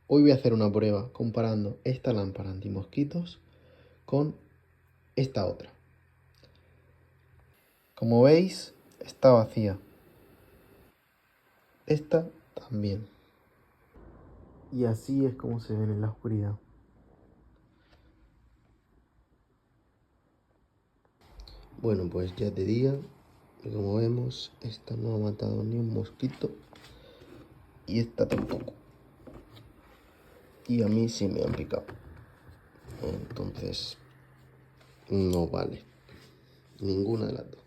Hoy voy a hacer una prueba comparando esta lámpara antimosquitos con esta otra. Como veis, está vacía. Esta también. Y así es como se ven en la oscuridad. Bueno, pues ya te digo, como vemos, esta no ha matado ni un mosquito y esta tampoco. Y a mí sí me han picado. Entonces, no vale. Ninguna de las dos.